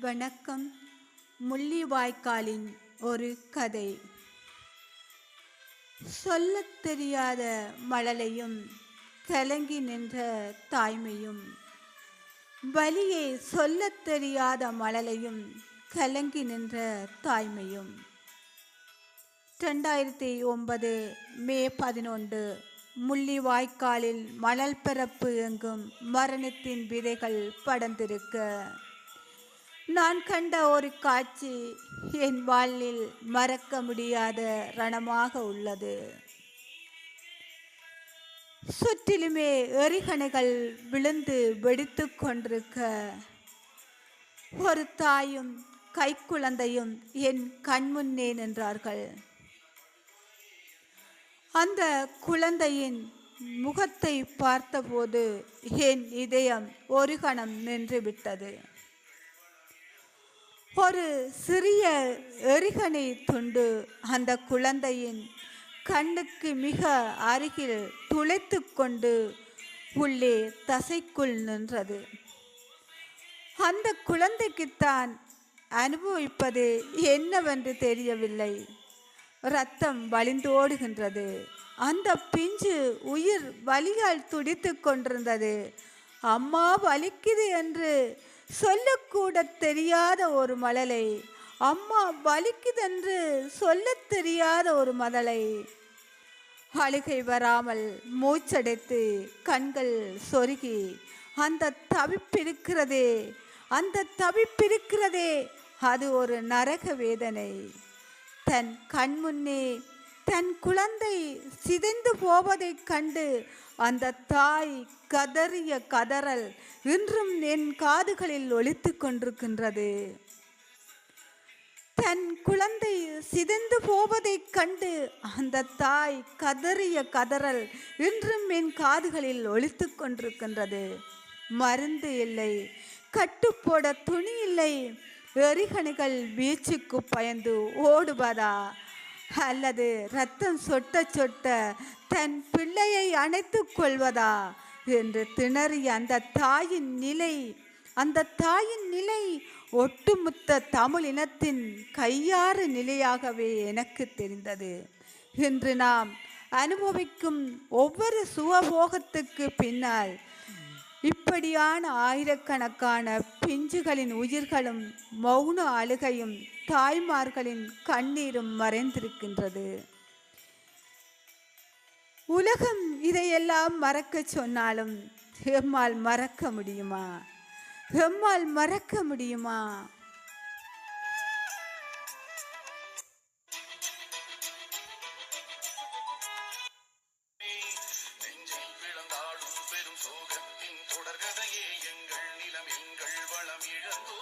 வணக்கம். முள்ளிவாய்க்காலின் ஒரு கதை. சொல்லத் தெரியாத மழலையும் கலங்கி நின்ற தாய்மையும், வலியை சொல்லத் தெரியாத மழலையும் கலங்கி நின்ற தாய்மையும். 2009 மே 11 முள்ளிவாய்க்காலில் மணல் பரப்பு எங்கும் மரணத்தின் விதைகள் படர்ந்திருக்க, நான் கண்ட ஒரு காட்சி என் வாழ்வில் மறக்க முடியாத ரணமாக உள்ளது. சுற்றிலுமே எறிகணைகள் விழுந்து வெடித்து கொண்டிருக்க, ஒரு தாயும் கைக்குழந்தையும் என் கண்முன்னே நின்றார்கள். அந்த குழந்தையின் முகத்தை பார்த்தபோது என் இதயம் ஒரு கணம் நின்றுவிட்டது. ஒரு சிறிய எறிகணை துண்டு அந்த குழந்தையின் கண்ணுக்கு மிக அருகில் துளைத்து கொண்டு உள்ளே தசைக்குள் நின்றது. அந்த குழந்தைக்குத்தான் அனுபவிப்பது என்னவென்று தெரியவில்லை. இரத்தம் வழிந்தோடுகின்றது. அந்த பிஞ்சு உயிர் வலியால் துடித்து கொண்டிருந்தது. அம்மா வலிக்குது என்று சொல்லக்கூட தெரியாத ஒரு மழலை, அம்மா வலிக்குதென்று சொல்லத் தெரியாத ஒரு மழலை, அழுகை வராமல் மூச்சடைத்து கண்கள் சொருகி அந்த தவிப்பிருக்கிறதே அது ஒரு நரக வேதனை. தன் கண்முன்னே தன் குழந்தை சிதைந்து போவதைக் கண்டு அந்த தாய் கதறிய கதறல் இன்றும் என் காதுகளில் ஒலித்து கொண்டிருக்கின்றது. தன் குழந்தை சிதைந்து போவதைக் கண்டு அந்த தாய் கதறிய கதறல் இன்றும் என் காதுகளில் ஒலித்து கொண்டிருக்கின்றது. மருந்து இல்லை, கட்டுப்போட துணி இல்லை, எறிகணைகள் வீச்சுக்கு பயந்து ஓடுவதா, அல்லது இரத்தம் சொட்ட சொட்ட தன் பிள்ளையை அணைத்துக் கொள்வதா என்று திணறிய அந்த தாயின் நிலை ஒட்டுமொத்த தமிழ் இனத்தின் கையாறு நிலையாகவே எனக்கு தெரிந்தது. இன்று நாம் அனுபவிக்கும் ஒவ்வொரு சுகபோகத்துக்கு பின்னால் இப்படியான ஆயிரக்கணக்கான பிஞ்சுகளின் உயிர்களும் மௌன அழுகையும் தாய்மார்களின் கண்ணீரும் மறைந்திருக்கின்றது. உலகம் இதையெல்லாம் மறக்க சொன்னாலும் எம்மால் மறக்க முடியுமா? எம்மால் மறக்க முடியுமா? தொடர்கதையே எங்கள் நிலம் எங்கள் வளம் இழந்தோ